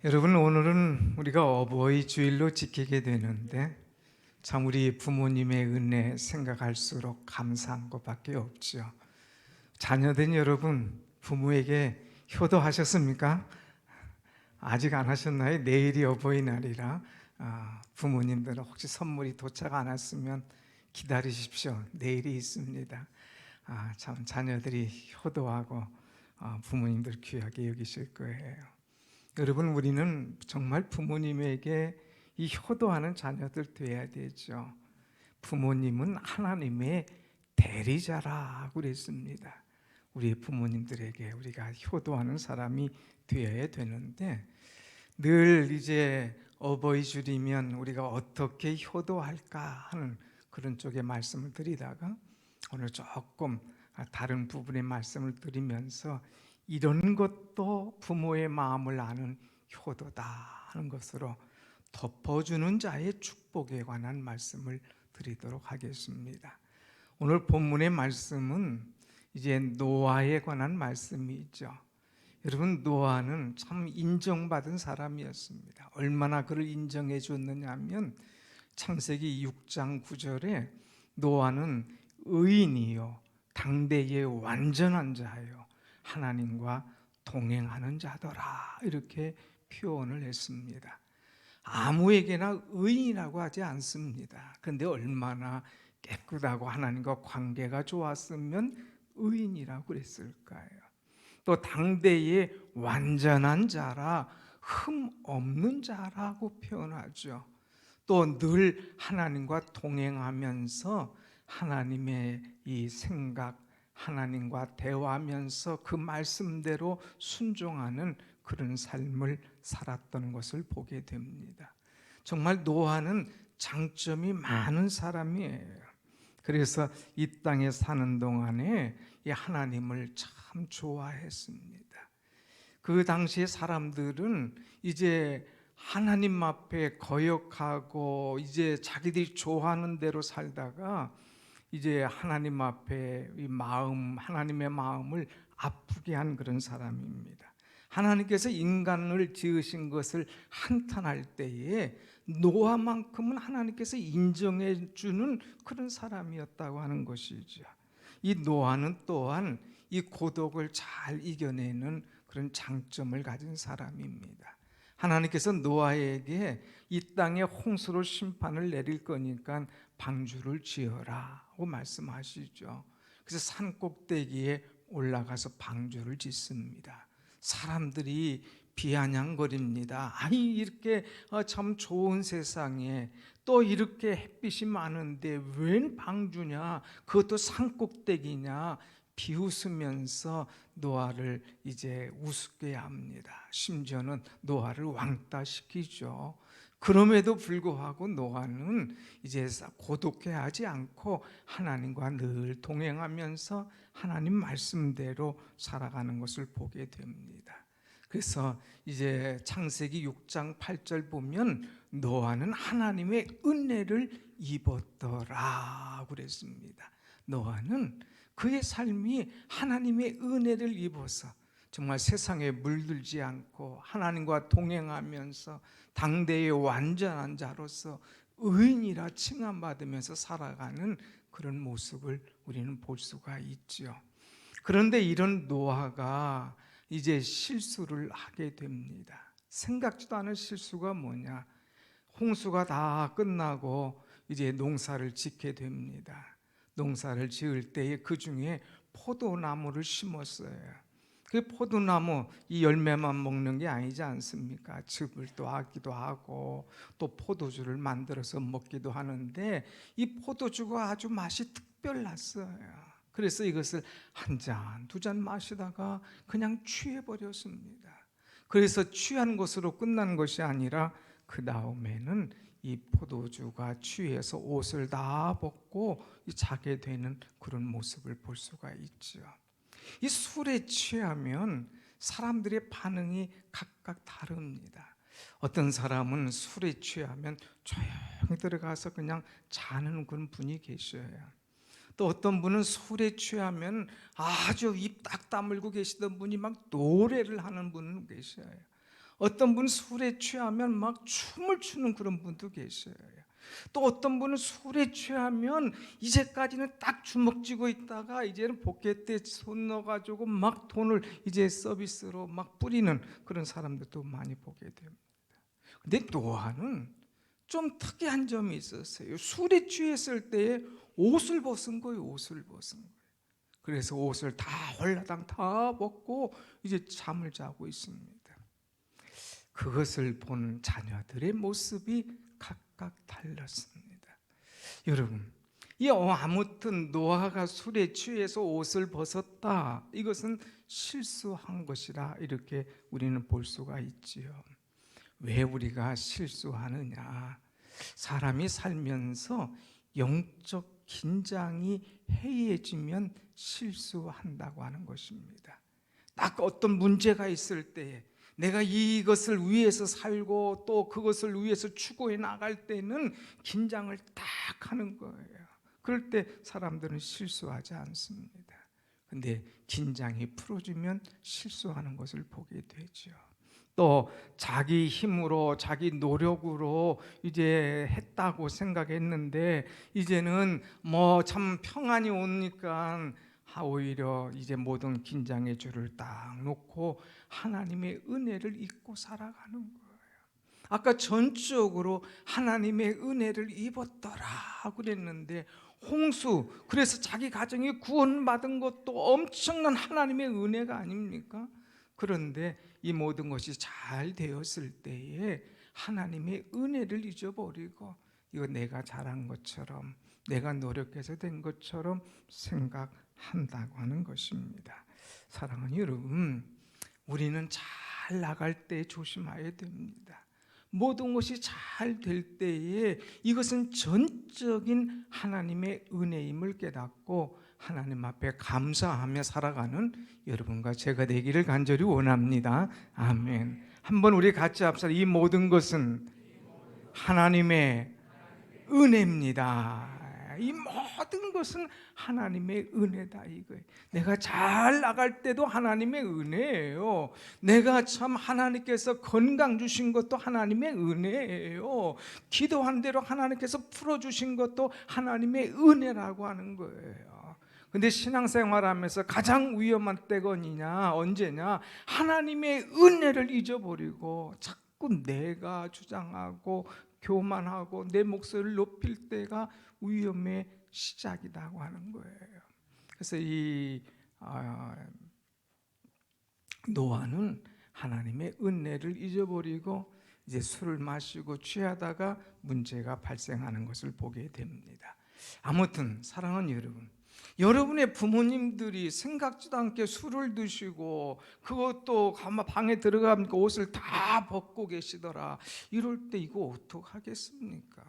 여러분, 오늘은 우리가 어버이 주일로 지키게 되는데 참 우리 부모님의 은혜 생각할수록 감사한 것밖에 없죠. 자녀된 여러분, 부모에게 효도하셨습니까? 아직 안 하셨나요? 내일이 어버이날이라 부모님들은 혹시 선물이 도착 안 왔으면 기다리십시오. 내일이 있습니다. 참 자녀들이 효도하고 부모님들 귀하게 여기실 거예요. 여러분, 우리는 정말 부모님에게 이 효도하는 자녀들 되어야 되죠. 부모님은 하나님의 대리자라고 그랬습니다. 우리 부모님들에게 우리가 효도하는 사람이 되어야 되는데, 늘 이제 어버이 주이면 우리가 어떻게 효도할까 하는 그런 쪽의 말씀을 드리다가 오늘 조금 다른 부분의 말씀을 드리면서 이런 것도 부모의 마음을 아는 효도다 하는 것으로 덮어주는 자의 축복에 관한 말씀을 드리도록 하겠습니다. 오늘 본문의 말씀은 이제 노아에 관한 말씀이죠. 여러분, 노아는 참 인정받은 사람이었습니다. 얼마나 그를 인정해 줬느냐 하면 창세기 6장 9절에 노아는 의인이요 당대의 완전한 자요 하나님과 동행하는 자더라, 이렇게 표현을 했습니다. 아무에게나 의인이라고 하지 않습니다. 그런데 얼마나 깨끗하고 하나님과 관계가 좋았으면 의인이라고 그랬을까요? 또 당대의 완전한 자라, 흠 없는 자라고 표현하죠. 또 늘 하나님과 동행하면서 하나님의 이 생각, 하나님과 대화하면서 그 말씀대로 순종하는 그런 삶을 살았던 것을 보게 됩니다. 정말 노아는 장점이 많은 사람이에요. 그래서 이 땅에 사는 동안에 이 하나님을 참 좋아했습니다. 그 당시의 사람들은 이제 하나님 앞에 거역하고 이제 자기들이 좋아하는 대로 살다가 이제 하나님 앞에 이 마음, 하나님의 마음을 아프게 한 그런 사람입니다. 하나님께서 인간을 지으신 것을 한탄할 때에 노아만큼은 하나님께서 인정해 주는 그런 사람이었다고 하는 것이죠. 이 노아는 또한 이 고독을 잘 이겨내는 그런 장점을 가진 사람입니다. 하나님께서 노아에게 이 땅에 홍수로 심판을 내릴 거니까 방주를 지어라고 말씀하시죠. 그래서 산 꼭대기에 올라가서 방주를 짓습니다. 사람들이 비아냥거립니다. 아니, 이렇게 참 좋은 세상에 또 이렇게 햇빛이 많은데 웬 방주냐, 그것도 산 꼭대기냐, 비웃으면서 노아를 이제 우습게 합니다. 심지어는 노아를 왕따시키죠. 그럼에도 불구하고 노아는 이제 고독해하지 않고 하나님과 늘 동행하면서 하나님 말씀대로 살아가는 것을 보게 됩니다. 그래서 이제 창세기 6장 8절 보면 노아는 하나님의 은혜를 입었더라 그랬습니다. 노아는 그의 삶이 하나님의 은혜를 입어서 정말 세상에 물들지 않고 하나님과 동행하면서 당대의 완전한 자로서 의인이라 칭함받으면서 살아가는 그런 모습을 우리는 볼 수가 있죠. 그런데 이런 노아가 이제 실수를 하게 됩니다. 생각지도 않은 실수가 뭐냐? 홍수가 다 끝나고 이제 농사를 짓게 됩니다. 농사를 지을 때에 그 중에 포도나무를 심었어요. 그 포도나무 이 열매만 먹는 게 아니지 않습니까? 즙을 또 하기도 하고 또 포도주를 만들어서 먹기도 하는데 이 포도주가 아주 맛이 특별났어요. 그래서 이것을 한 잔, 두 잔 마시다가 그냥 취해버렸습니다. 그래서 취한 것으로 끝난 것이 아니라 그 다음에는 이 포도주가 취해서 옷을 다 벗고 자게 되는 그런 모습을 볼 수가 있죠. 이 술에 취하면 사람들의 반응이 각각 다릅니다. 어떤 사람은 술에 취하면 조용히 들어가서 그냥 자는 그런 분이 계셔요. 또 어떤 분은 술에 취하면 아주 입 딱 다물고 계시던 분이 막 노래를 하는 분은 계셔요. 어떤 분은 술에 취하면 막 춤을 추는 그런 분도 계셔요. 또 어떤 분은 술에 취하면 이제까지는 딱 주먹 쥐고 있다가 이제는 포켓에 손 넣어가지고 막 돈을 이제 서비스로 막 뿌리는 그런 사람들도 많이 보게 됩니다. 근데 노아는 좀 특이한 점이 있었어요. 술에 취했을 때에 옷을 벗은 거예요. 옷을 벗은 거예요. 그래서 옷을 다 홀라당 다 벗고 이제 잠을 자고 있습니다. 그것을 본 자녀들의 모습이 각각 달랐습니다. 여러분, 아무튼 노아가 술에 취해서 옷을 벗었다, 이것은 실수한 것이라 이렇게 우리는 볼 수가 있지요. 왜 우리가 실수하느냐? 사람이 살면서 영적 긴장이 해이해지면 실수한다고 하는 것입니다. 딱 어떤 문제가 있을 때에 내가 이것을 위해서 살고 또 그것을 위해서 추구해 나갈 때는 긴장을 딱 하는 거예요. 그럴 때 사람들은 실수하지 않습니다. 근데 긴장이 풀어지면 실수하는 것을 보게 되죠. 또 자기 힘으로 자기 노력으로 이제 했다고 생각했는데 이제는 뭐 참 평안이 오니까 오히려 이제 모든 긴장의 줄을 딱 놓고 하나님의 은혜를 잊고 살아가는 거예요. 아까 전적으로 하나님의 은혜를 입었더라 그랬는데 홍수, 그래서 자기 가정이 구원받은 것도 엄청난 하나님의 은혜가 아닙니까? 그런데 이 모든 것이 잘 되었을 때에 하나님의 은혜를 잊어버리고 이거 내가 잘한 것처럼, 내가 노력해서 된 것처럼 생각한다고 하는 것입니다. 사랑하는 여러분, 우리는 잘 나갈 때 조심해야 됩니다. 모든 것이 잘 될 때에 이것은 전적인 하나님의 은혜임을 깨닫고 하나님 앞에 감사하며 살아가는 여러분과 제가 되기를 간절히 원합니다. 아멘. 한번 우리 같이 합시다. 이 모든 것은 하나님의 은혜입니다. 이 모든 것은 하나님의 은혜다 이거예요. 내가 잘 나갈 때도 하나님의 은혜예요. 내가 참 하나님께서 건강 주신 것도 하나님의 은혜예요. 기도한 대로 하나님께서 풀어주신 것도 하나님의 은혜라고 하는 거예요. 근데 신앙생활하면서 가장 위험한 때가 언제냐? 하나님의 은혜를 잊어버리고 자꾸 내가 주장하고 교만하고 내 목소리를 높일 때가 위험의 시작이라고 하는 거예요. 그래서 이 노아는 하나님의 은혜를 잊어버리고 이제 술을 마시고 취하다가 문제가 발생하는 것을 보게 됩니다. 아무튼 사랑하는 여러분, 여러분의 부모님들이 생각지도 않게 술을 드시고 그것도 방에 들어가면 옷을 다 벗고 계시더라, 이럴 때 이거 어떡하겠습니까?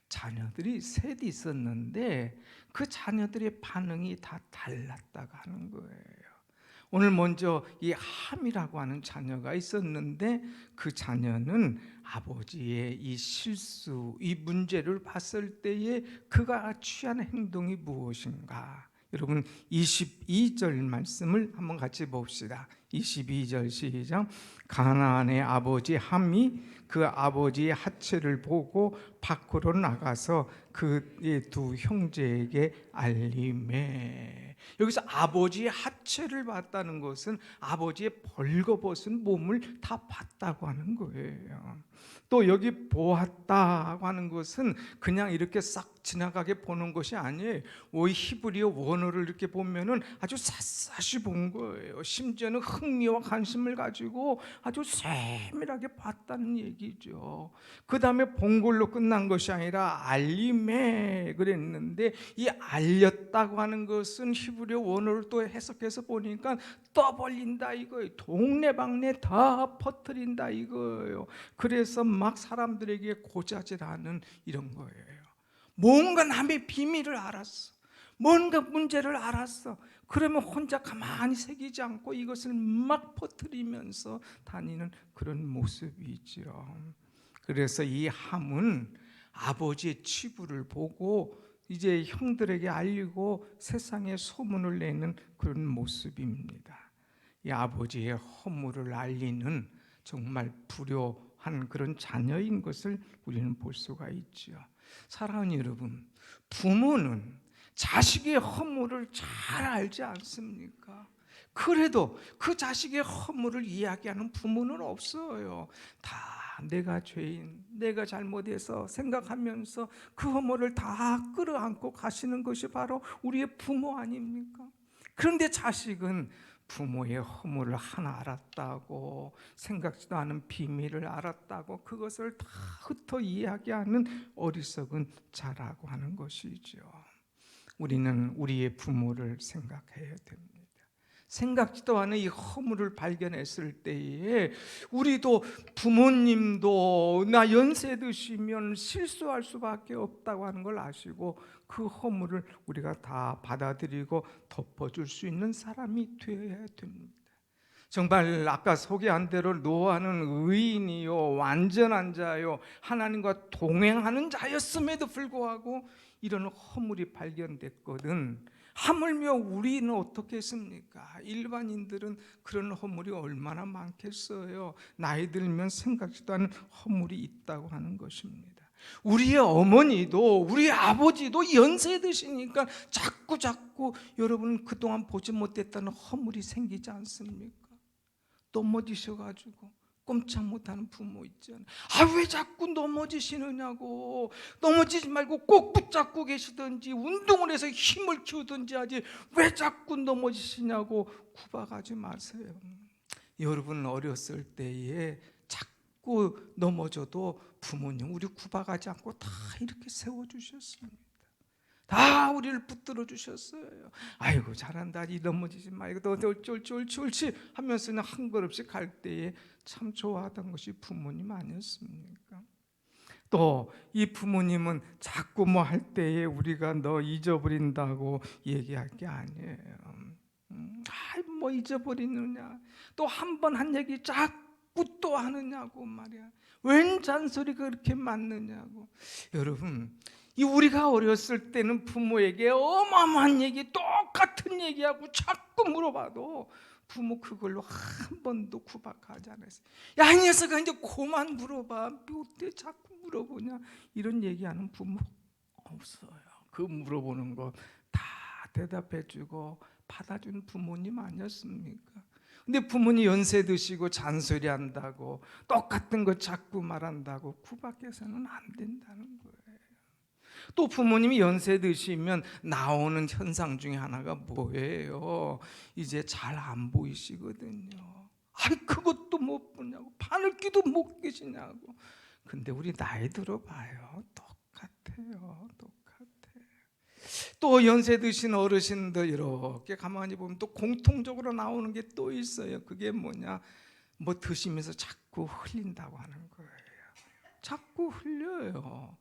자녀들이 셋 있었는데 그 자녀들의 반응이 다 달랐다고 하는 거예요. 오늘 먼저 이 함이라고 하는 자녀가 있었는데 그 자녀는 아버지의 이 실수, 이 문제를 봤을 때에 그가 취한 행동이 무엇인가? 여러분 22절 말씀을 한번 같이 봅시다. 22절 시작. 가나안의 아버지 함이 그 아버지의 하체를 보고 밖으로 나가서 그의 두 형제에게 알리매. 여기서 아버지의 하체를 봤다는 것은 아버지의 벌거벗은 몸을 다 봤다고 하는 거예요. 또 여기 보았다고 하는 것은 그냥 이렇게 싹 지나가게 보는 것이 아니에요. 이 히브리어 원어를 이렇게 보면은 아주 샅샅이 본 거예요. 심지어는 흥미와 관심을 가지고 아주 세밀하게 봤다는 얘기죠. 그 다음에 본 걸로 끝난 것이 아니라 알림에 그랬는데 이 알렸다고 하는 것은 히브리어 원어를 또 해석해서 보니까 떠벌린다 이거예요. 동네방네 다 퍼뜨린다 이거예요. 그래서 막 사람들에게 고자질하는 이런 거예요. 뭔가 남의 비밀을 알았어, 뭔가 문제를 알았어. 그러면 혼자 가만히 새기지 않고 이것을 막 퍼뜨리면서 다니는 그런 모습이 있지요. 그래서 이 함은 아버지의 치부를 보고 이제 형들에게 알리고 세상에 소문을 내는 그런 모습입니다. 이 아버지의 허물을 알리는 정말 불효한 그런 자녀인 것을 우리는 볼 수가 있지요. 사랑하는 여러분, 부모는 자식의 허물을 잘 알지 않습니까? 그래도 그 자식의 허물을 이야기하는 부모는 없어요. 다 내가 죄인, 내가 잘못해서 생각하면서 그 허물을 다 끌어안고 가시는 것이 바로 우리의 부모 아닙니까? 그런데 자식은 부모의 허물을 하나 알았다고, 생각지도 않은 비밀을 알았다고 그것을 다 흩어 이야기하는 어리석은 자라고 하는 것이죠. 우리는 우리의 부모를 생각해야 됩니다. 생각지도 않은 이 허물을 발견했을 때에 우리도, 부모님도 나 연세 드시면 실수할 수밖에 없다고 하는 걸 아시고 그 허물을 우리가 다 받아들이고 덮어줄 수 있는 사람이 되어야 됩니다. 정말 아까 소개한 대로 노아는 의인이요, 완전한 자요, 하나님과 동행하는 자였음에도 불구하고 이런 허물이 발견됐거든. 하물며 우리는 어떻겠습니까? 일반인들은 그런 허물이 얼마나 많겠어요. 나이 들면 생각지도 않은 허물이 있다고 하는 것입니다. 우리의 어머니도 우리 아버지도 연세 드시니까 자꾸 여러분 그동안 보지 못했다는 허물이 생기지 않습니까? 넘어지셔가지고 꼼짝 못하는 부모 있잖아요. 왜 자꾸 넘어지시느냐고. 넘어지지 말고 꼭 붙잡고 계시든지 운동을 해서 힘을 키우든지 하지 왜 자꾸 넘어지시냐고 구박하지 마세요. 여러분 어렸을 때에 자꾸 넘어져도 부모님 우리 구박하지 않고 다 이렇게 세워주셨습니다. 다 우리를 붙들어 주셨어요. 아이고 잘한다, 이 넘어지지 말고 너 옳지 하면서 그냥 한 걸음씩 갈 때에 참 좋아하던 것이 부모님 아니었습니까? 또 이 부모님은 자꾸 뭐 할 때에 우리가 너 잊어버린다고 얘기할 게 아니에요. 뭐 잊어버리느냐, 또 한 번 한 얘기 자꾸 또 하느냐고 말이야. 웬 잔소리가 그렇게 많느냐고. 여러분, 이 우리가 어렸을 때는 부모에게 어마어마한 얘기, 똑같은 얘기하고 자꾸 물어봐도 부모 그걸로 한 번도 구박하지 않았어요. 야, 이 녀석아 이제 그만 물어봐, 어때 자꾸 물어보냐, 이런 얘기하는 부모 없어요. 그 물어보는 거 다 대답해주고 받아준 부모님 아니었습니까? 근데 부모님 연세 드시고 잔소리 한다고, 똑같은 거 자꾸 말한다고 구박해서는 안 된다는 거예요. 또 부모님이 연세 드시면 나오는 현상 중에 하나가 뭐예요? 이제 잘 안 보이시거든요. 그것도 못 보냐고, 바늘귀도 못 끼시냐고. 근데 우리 나이 들어봐요, 똑같아요. 또 연세 드신 어르신들 이렇게 가만히 보면 또 공통적으로 나오는 게 또 있어요. 그게 뭐냐, 뭐 드시면서 자꾸 흘린다고 하는 거예요. 자꾸 흘려요.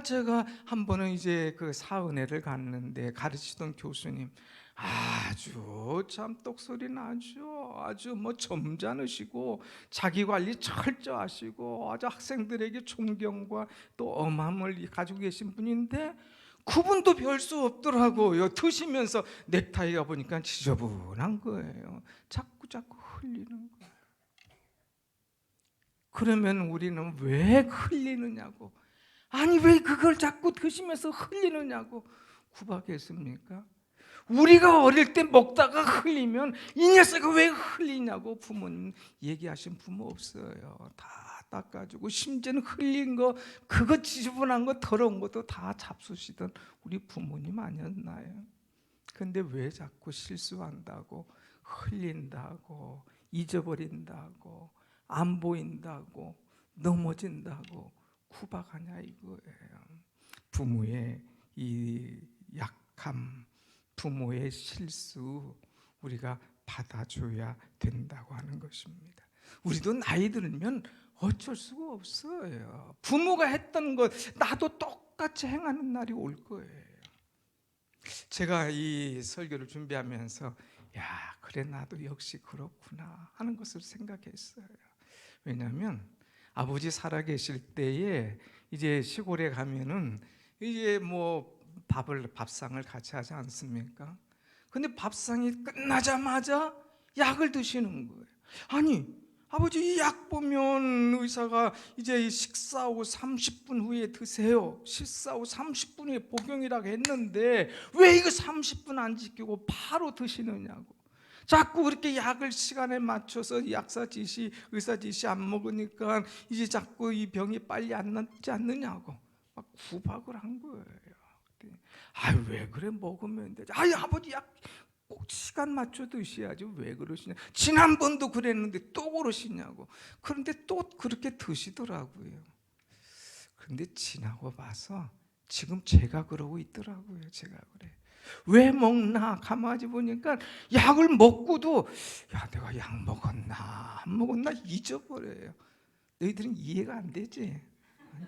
제가 한 번은 이제 그 사은회를 갔는데 가르치던 교수님 아주 참 똑소리 나죠. 아주 뭐 점잖으시고 자기 관리 철저하시고 아주 학생들에게 존경과 또 엄함을 가지고 계신 분인데 그분도 별 수 없더라고요. 드시면서 넥타이가 보니까 지저분한 거예요. 자꾸 흘리는 거예요. 그러면 우리는 왜 흘리느냐고, 아니 왜 그걸 자꾸 드시면서 흘리느냐고 구박했습니까? 우리가 어릴 때 먹다가 흘리면 이 녀석아 왜 흘리냐고 부모님 얘기하신 부모 없어요. 다 닦아주고, 심지어는 흘린 거, 그거 지저분한 거, 더러운 것도 다 잡수시던 우리 부모님 아니었나요? 근데 왜 자꾸 실수한다고, 흘린다고, 잊어버린다고, 안 보인다고, 넘어진다고 구박하냐 이거예요. 부모의 이 약함, 부모의 실수 우리가 받아줘야 된다고 하는 것입니다. 우리도 나이 들면 어쩔 수가 없어요. 부모가 했던 것 나도 똑같이 행하는 날이 올 거예요. 제가 이 설교를 준비하면서 그래 나도 역시 그렇구나 하는 것을 생각했어요. 왜냐하면 아버지 살아계실 때에 이제 시골에 가면은 이제 뭐 밥상을 같이 하지 않습니까? 근데 밥상이 끝나자마자 약을 드시는 거예요. 아니 아버지, 이 약 보면 의사가 이제 식사 후 30분 후에 드세요. 식사 후 30분 후에 복용이라고 했는데 왜 이거 30분 안 지키고 바로 드시느냐고. 자꾸 그렇게 약을 시간에 맞춰서 의사 지시 안 먹으니까 이제 자꾸 이 병이 빨리 안 낫지 않느냐고 막 구박을 한 거예요. 아유, 왜 그래, 먹으면 되지. 아유, 아버지, 약 꼭 시간 맞춰 드셔야지 왜 그러시냐. 지난번도 그랬는데 또 그러시냐고. 그런데 또 그렇게 드시더라고요. 그런데 지나고 봐서 지금 제가 그러고 있더라고요. 제가 그래. 왜 먹나 가만히 보니까 약을 먹고도 야, 내가 약 먹었나 안 먹었나 잊어버려요. 너희들은 이해가 안 되지?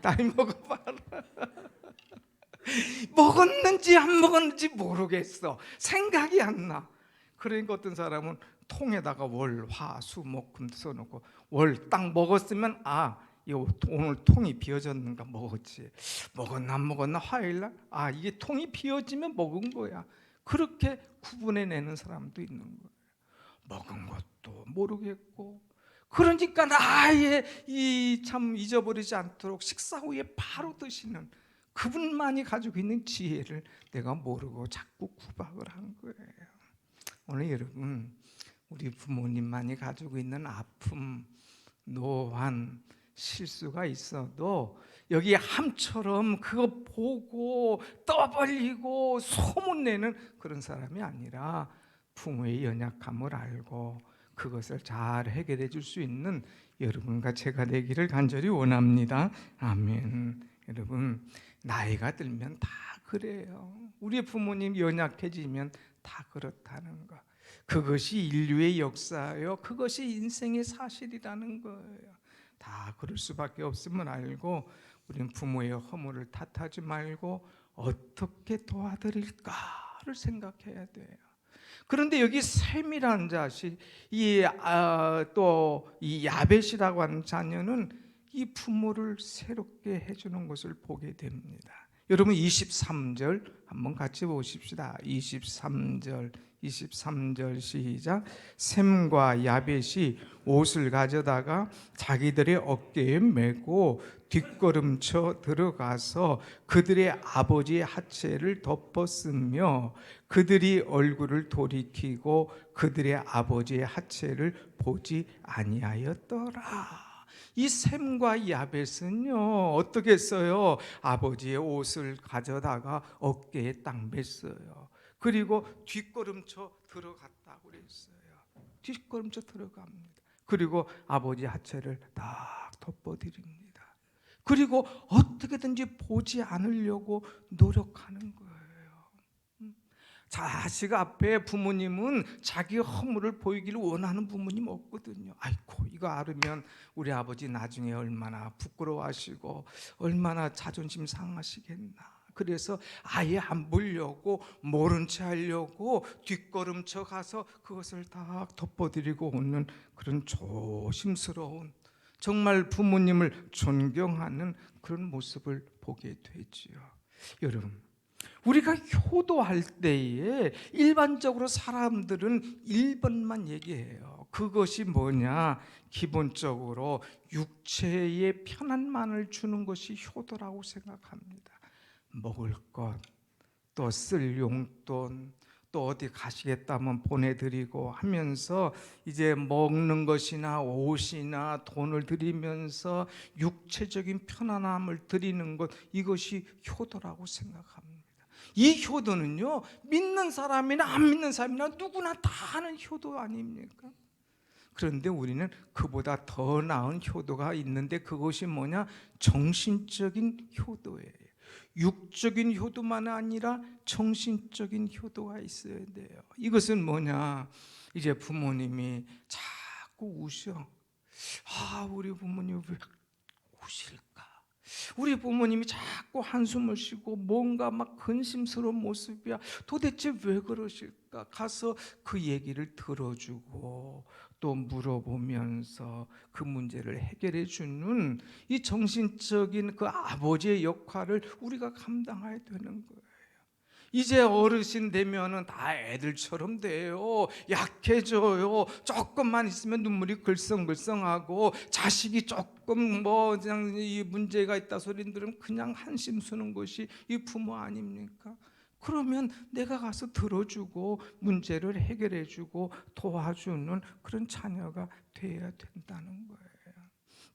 나이 먹어봐라. 먹었는지 안 먹었는지 모르겠어. 생각이 안 나. 그러니까 어떤 사람은 통에다가 월, 화, 수, 목, 금 써놓고 월 딱 먹었으면 이거 오늘 통이 비어졌는가 먹었지. 먹었나 안 먹었나 화요일날 이게 통이 비어지면 먹은 거야. 그렇게 구분해내는 사람도 있는 거예요. 먹은 것도 모르겠고 그러니까 아예 참 잊어버리지 않도록 식사 후에 바로 드시는 그분만이 가지고 있는 지혜를 내가 모르고 자꾸 구박을 한 거예요. 오늘 여러분, 우리 부모님만이 가지고 있는 아픔, 노환, 실수가 있어도 여기 함처럼 그거 보고 떠벌리고 소문내는 그런 사람이 아니라 부모의 연약함을 알고 그것을 잘 해결해 줄 수 있는 여러분과 제가 되기를 간절히 원합니다. 아멘. 여러분, 나이가 들면 다 그래요. 우리 부모님 연약해지면 다 그렇다는 거. 그것이 인류의 역사예요. 그것이 인생의 사실이라는 거예요. 다 그럴 수밖에 없음을 알고 우리는 부모의 허물을 탓하지 말고 어떻게 도와드릴까를 생각해야 돼요. 그런데 여기 셈이라는 자식, 또 이 야벳이라고 하는 자녀는 이 부모를 새롭게 해주는 것을 보게 됩니다. 여러분 23절 한번 같이 보십시다. 23절 시작. 셈과 야벳이 옷을 가져다가 자기들의 어깨에 메고 뒷걸음쳐 들어가서 그들의 아버지의 하체를 덮었으며 그들이 얼굴을 돌이키고 그들의 아버지의 하체를 보지 아니하였더라. 이 셈과 야벳은요 어떻게 했어요? 아버지의 옷을 가져다가 어깨에 딱 맸어요. 그리고 뒷걸음쳐 들어갔다고 그랬어요. 뒷걸음쳐 들어갑니다. 그리고 아버지 하체를 딱 덮어드립니다. 그리고 어떻게든지 보지 않으려고 노력하는 거예요. 자식 앞에 부모님은 자기 허물을 보이기를 원하는 부모님 없거든요. 아이고, 이거 알으면 우리 아버지 나중에 얼마나 부끄러워하시고 얼마나 자존심 상하시겠나. 그래서 아예 안 보려고 모른 채 하려고 뒷걸음쳐 가서 그것을 다 덮어드리고 오는 그런 조심스러운, 정말 부모님을 존경하는 그런 모습을 보게 되지요. 여러분, 우리가 효도할 때에 일반적으로 사람들은 1번만 얘기해요. 그것이 뭐냐? 기본적으로 육체의 편안만을 주는 것이 효도라고 생각합니다. 먹을 것, 또 쓸 용돈, 또 어디 가시겠다면 보내드리고 하면서 이제 먹는 것이나 옷이나 돈을 드리면서 육체적인 편안함을 드리는 것, 이것이 효도라고 생각합니다. 이 효도는요 믿는 사람이나 안 믿는 사람이나 누구나 다 하는 효도 아닙니까? 그런데 우리는 그보다 더 나은 효도가 있는데 그것이 뭐냐? 정신적인 효도예요. 육적인 효도만 아니라 정신적인 효도가 있어야 돼요. 이것은 뭐냐? 이제 부모님이 자꾸 우셔. 우리 부모님 왜 우실까? 우리 부모님이 자꾸 한숨을 쉬고 뭔가 막 근심스러운 모습이야. 도대체 왜 그러실까? 가서 그 얘기를 들어주고 또 물어보면서 그 문제를 해결해 주는 이 정신적인 그 아버지의 역할을 우리가 감당해야 되는 거예요. 이제 어르신 되면은 다 애들처럼 돼요. 약해져요. 조금만 있으면 눈물이 글썽글썽하고, 자식이 조금 뭐 그냥 이 문제가 있다 소리 들으면 그냥 한심 쓰는 것이 이 부모 아닙니까? 그러면 내가 가서 들어주고 문제를 해결해주고 도와주는 그런 자녀가 돼야 된다는 거예요.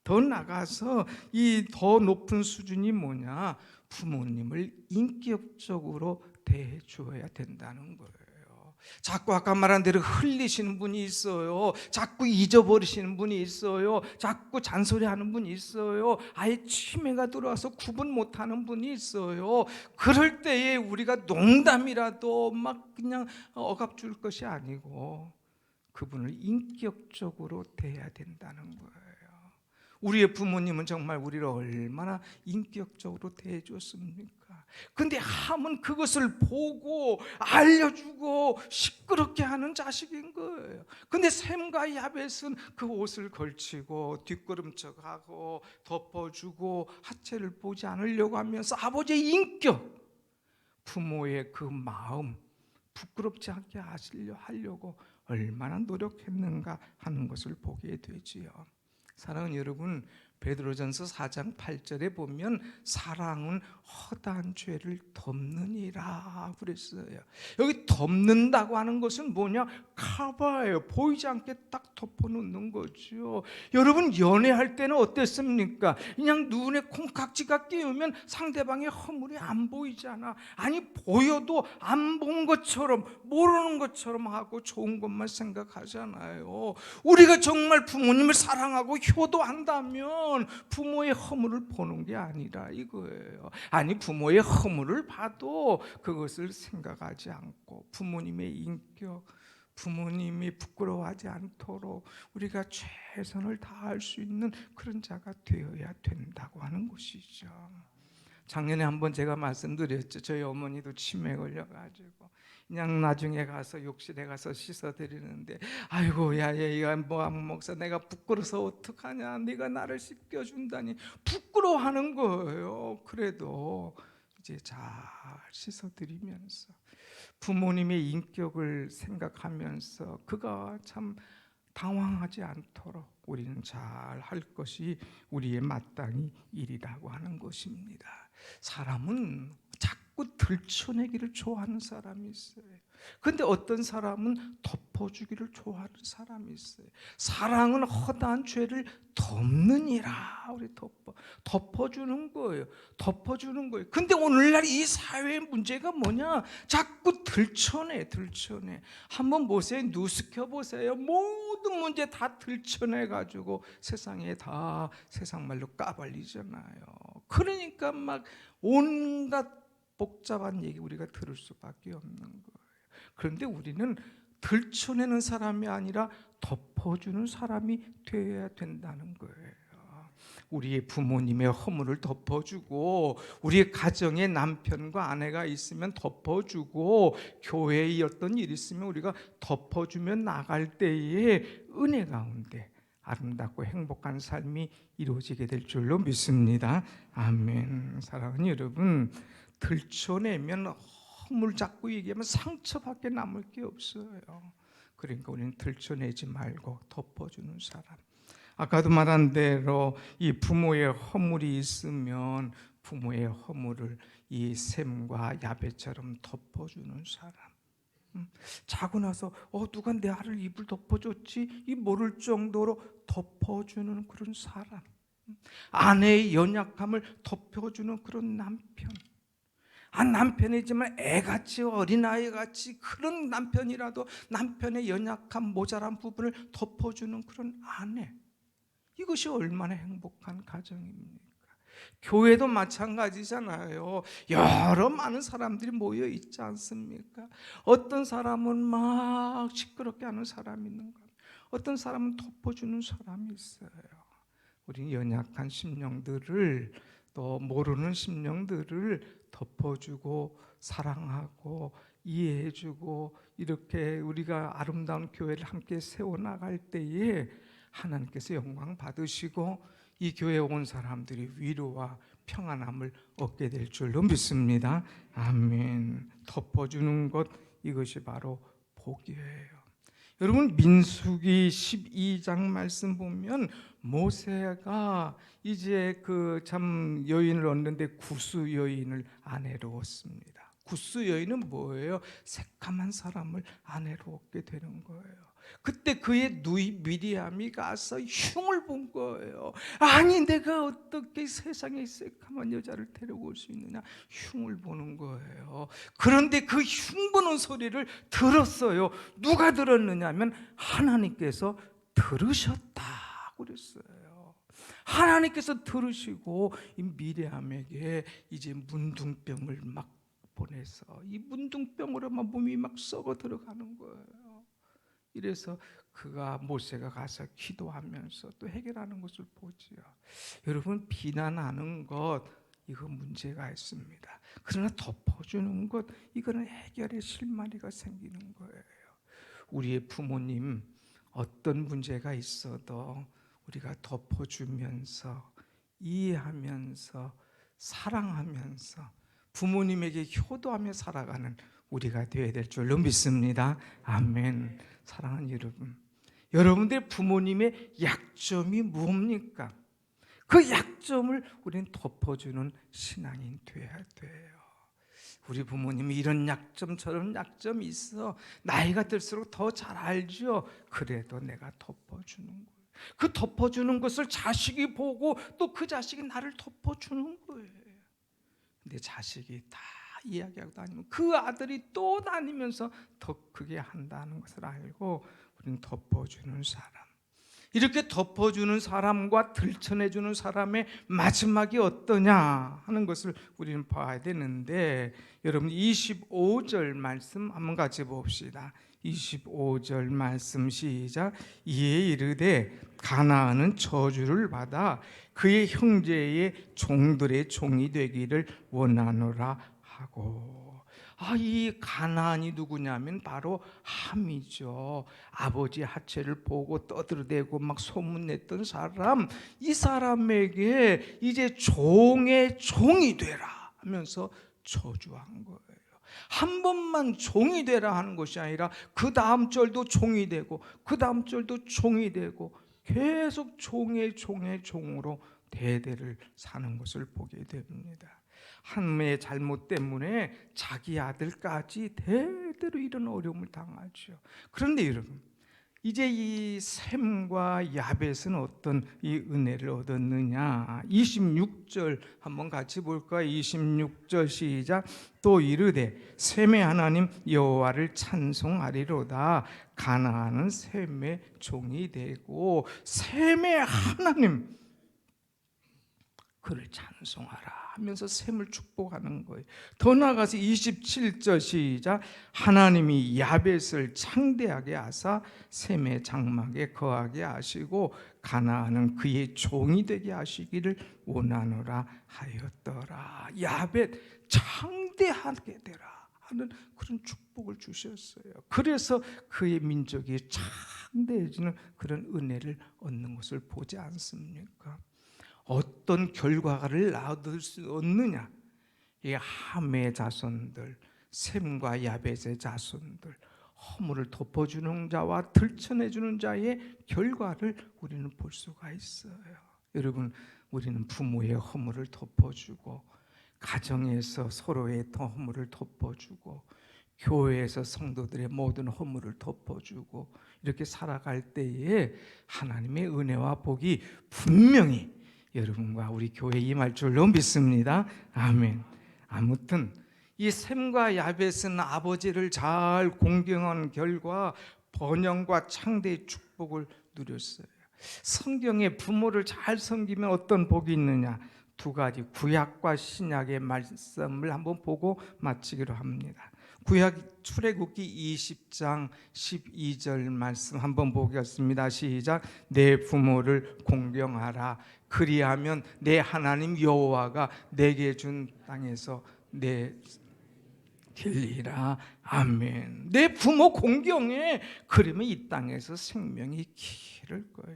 더 나가서 이 더 높은 수준이 뭐냐? 부모님을 인격적으로 대해 주어야 된다는 거예요. 자꾸 아까 말한 대로 흘리시는 분이 있어요. 자꾸 잊어버리시는 분이 있어요. 자꾸 잔소리하는 분이 있어요. 아예 치매가 들어와서 구분 못하는 분이 있어요. 그럴 때에 우리가 농담이라도 막 그냥 억압 줄 것이 아니고 그분을 인격적으로 대해야 된다는 거예요. 우리의 부모님은 정말 우리를 얼마나 인격적으로 대해줬습니까? 근데 함은 그것을 보고 알려주고 시끄럽게 하는 자식인 거예요. 근데 셈과 야벳은 그 옷을 걸치고 뒷걸음쳐가고 덮어주고 하체를 보지 않으려고 하면서 아버지의 인격, 부모의 그 마음 부끄럽지 않게 하려고 얼마나 노력했는가 하는 것을 보게 되지요. 사랑하는 여러분, 베드로전서 4장 8절에 보면 사랑은 허다한 죄를 덮느니라 그랬어요. 여기 덮는다고 하는 것은 뭐냐? 커버예요. 보이지 않게 딱 덮어놓는 거죠. 여러분, 연애할 때는 어땠습니까? 그냥 눈에 콩깍지가 끼우면 상대방의 허물이 안 보이잖아. 아니, 보여도 안 본 것처럼 모르는 것처럼 하고 좋은 것만 생각하잖아요. 우리가 정말 부모님을 사랑하고 효도한다면 부모의 허물을 보는 게 아니라 이거예요. 아니, 부모의 허물을 봐도 그것을 생각하지 않고 부모님의 인격, 부모님이 부끄러워하지 않도록 우리가 최선을 다할 수 있는 그런 자가 되어야 된다고 하는 것이죠. 작년에 한번 제가 말씀드렸죠. 저희 어머니도 치매 걸려가지고 그냥 나중에 가서 욕실에 가서 씻어드리는데, 아이고 야야 뭐 목사, 내가 부끄러워서 어떡하냐, 네가 나를 씻겨준다니 부끄러워하는 거예요. 그래도 이제 잘 씻어드리면서 부모님의 인격을 생각하면서 그가 참 당황하지 않도록 우리는 잘 할 것이 우리의 마땅히 일이라고 하는 것입니다. 사람은 자꾸 들춰내기를 좋아하는 사람이 있어요. 근데 어떤 사람은 덮어주기를 좋아하는 사람이 있어요. 사랑은 허다한 죄를 덮느니라. 우리 덮어주는 거예요. 덮어주는 거예요. 근데 오늘날 이 사회의 문제가 뭐냐? 자꾸 들춰내. 한번 보세요. 누스켜 보세요. 모든 문제 다 들춰내 가지고 세상에 다 세상 말로 까발리잖아요. 그러니까 막 온갖 복잡한 얘기 우리가 들을 수밖에 없는 거예요. 그런데 우리는 들춰내는 사람이 아니라 덮어주는 사람이 되어야 된다는 거예요. 우리의 부모님의 허물을 덮어주고, 우리의 가정에 남편과 아내가 있으면 덮어주고, 교회에 어떤 일이 있으면 우리가 덮어주며 나갈 때에 은혜 가운데 아름답고 행복한 삶이 이루어지게 될 줄로 믿습니다. 아멘. 사랑하는 여러분, 들춰내면 허물 잡고 얘기하면 상처밖에 남을 게 없어요. 그러니까 우리는 들춰내지 말고 덮어주는 사람. 아까도 말한 대로 이 부모의 허물이 있으면 부모의 허물을 이 셈과 야벳처럼 덮어주는 사람. 자고 나서 누가 내 아를 이불 덮어줬지? 이 모를 정도로 덮어주는 그런 사람. 아내의 연약함을 덮여주는 그런 남편. 남편이지만 애같이 어린아이같이 그런 남편이라도 남편의 연약한 모자란 부분을 덮어주는 그런 아내. 이것이 얼마나 행복한 가정입니까? 교회도 마찬가지잖아요. 여러 많은 사람들이 모여 있지 않습니까? 어떤 사람은 막 시끄럽게 하는 사람이 있는가, 어떤 사람은 덮어주는 사람이 있어요. 우리 연약한 심령들을, 또 모르는 심령들을 덮어주고 사랑하고 이해해주고, 이렇게 우리가 아름다운 교회를 함께 세워나갈 때에 하나님께서 영광 받으시고 이 교회에 온 사람들이 위로와 평안함을 얻게 될 줄로 믿습니다. 아멘. 덮어주는 것, 이것이 바로 복이에요. 여러분, 민수기 12장 말씀 보면 모세가 이제 그 참 여인을 얻는데 구스 여인을 아내로 얻습니다. 구스 여인은 뭐예요? 새까만 사람을 아내로 얻게 되는 거예요. 그때 그의 누이 미리암이 가서 흉을 본 거예요. 아니, 내가 어떻게 세상에 새까만 여자를 데려올 수 있느냐, 흉을 보는 거예요. 그런데 그 흉 보는 소리를 들었어요. 누가 들었느냐면 하나님께서 들으셨다 그랬어요. 하나님께서 들으시고 이 미리암에게 이제 문둥병을 막 보내서 이 문둥병으로만 몸이 막 썩어 들어가는 거예요. 이래서 모세가 가서 기도하면서 또 해결하는 것을 보지요. 여러분, 비난하는 것, 이거 문제가 있습니다. 그러나 덮어주는 것, 이거는 해결의 실마리가 생기는 거예요. 우리의 부모님 어떤 문제가 있어도 우리가 덮어주면서 이해하면서 사랑하면서 부모님에게 효도하며 살아가는 우리가 되어야 될 줄로 믿습니다. 아멘. 사랑하는 여러분, 여러분들의 부모님의 약점이 뭡니까? 그 약점을 우리는 덮어주는 신앙인 돼야 돼요. 우리 부모님이 이런 약점 저런 약점이 있어, 나이가 들수록 더 잘 알죠. 그래도 내가 덮어주는 거예요. 그 덮어주는 것을 자식이 보고 또 그 자식이 나를 덮어주는 거예요. 근데 자식이 다 이야기하고 다니면 그 아들이 또 다니면서 더 크게 한다는 것을 알고 우리는 덮어주는 사람, 이렇게 덮어주는 사람과 들춰내주는 사람의 마지막이 어떠냐 하는 것을 우리는 봐야 되는데, 여러분 25절 말씀 한번 같이 봅시다. 25절 말씀 시작. 이에 이르되 가나안은 저주를 받아 그의 형제의 종들의 종이 되기를 원하노라 하고. 이 가나안이 누구냐면 바로 함이죠. 아버지 하체를 보고 떠들어대고 막 소문냈던 사람, 이 사람에게 이제 종의 종이 되라 하면서 저주한 거예요. 한 번만 종이 되라 하는 것이 아니라 그 다음 절도 종이 되고 그 다음 절도 종이 되고 계속 종의 종으로 대대를 사는 것을 보게 됩니다. 하나님의 잘못 때문에 자기 아들까지 대대로 이런 어려움을 당하죠. 그런데 여러분, 이제 이 셈과 야벳은 어떤 이 은혜를 얻었느냐? 26절 한번 같이 볼까요? 26절 시작. 또 이르되 셈의 하나님 여호와를 찬송하리로다. 가나안은 셈의 종이 되고 셈의 하나님 그를 찬송하라 하면서 셈을 축복하는 거예요. 더 나아가서 27절 시작. 하나님이 야벳을 창대하게 하사 셈의 장막에 거하게 하시고 가나안은 그의 종이 되게 하시기를 원하노라 하였더라. 야벳 창대하게 되라 하는 그런 축복을 주셨어요. 그래서 그의 민족이 창대해지는 그런 은혜를 얻는 것을 보지 않습니까? 어떤 결과를 얻을 수 없느냐? 이 함의 자손들, 셈과 야벳의 자손들, 허물을 덮어주는 자와 들춰내주는 자의 결과를 우리는 볼 수가 있어요. 여러분, 우리는 부모의 허물을 덮어주고, 가정에서 서로의 허물을 덮어주고, 교회에서 성도들의 모든 허물을 덮어주고, 이렇게 살아갈 때에 하나님의 은혜와 복이 분명히 여러분과 우리 교회에 임할 줄로 믿습니다. 아멘. 아무튼 이 셈과 야벳은 아버지를 잘 공경한 결과 번영과 창대의 축복을 누렸어요. 성경에 부모를 잘 섬기면 어떤 복이 있느냐? 두 가지 구약과 신약의 말씀을 한번 보고 마치기로 합니다. 구약 출애굽기 20장 12절 말씀 한번 보겠습니다. 시작. 내 부모를 공경하라. 그리하면 내 하나님 여호와가 내게 준 땅에서 내 길리라. 아멘. 내 부모 공경해. 그러면 이 땅에서 생명이 기를 거야.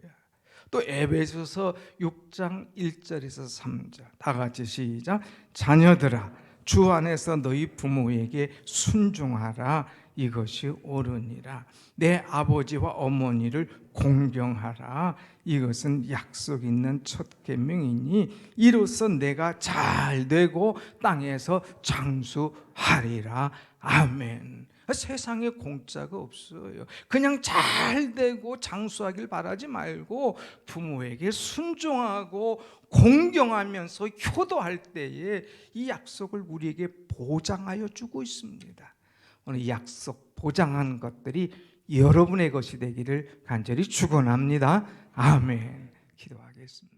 또 에베소서 6장 1절에서 3절 다 같이 시작. 자녀들아 주 안에서 너희 부모에게 순종하라. 이것이 옳으니라. 내 아버지와 어머니를 공경하라. 이것은 약속 있는 첫 계명이니 이로써 내가 잘 되고 땅에서 장수하리라. 아멘. 세상에 공짜가 없어요. 그냥 잘 되고 장수하길 바라지 말고 부모에게 순종하고 공경하면서 효도할 때에 이 약속을 우리에게 보장하여 주고 있습니다. 오늘 이 약속 보장한 것들이 여러분의 것이 되기를 간절히 축원합니다. 아멘. 기도하겠습니다.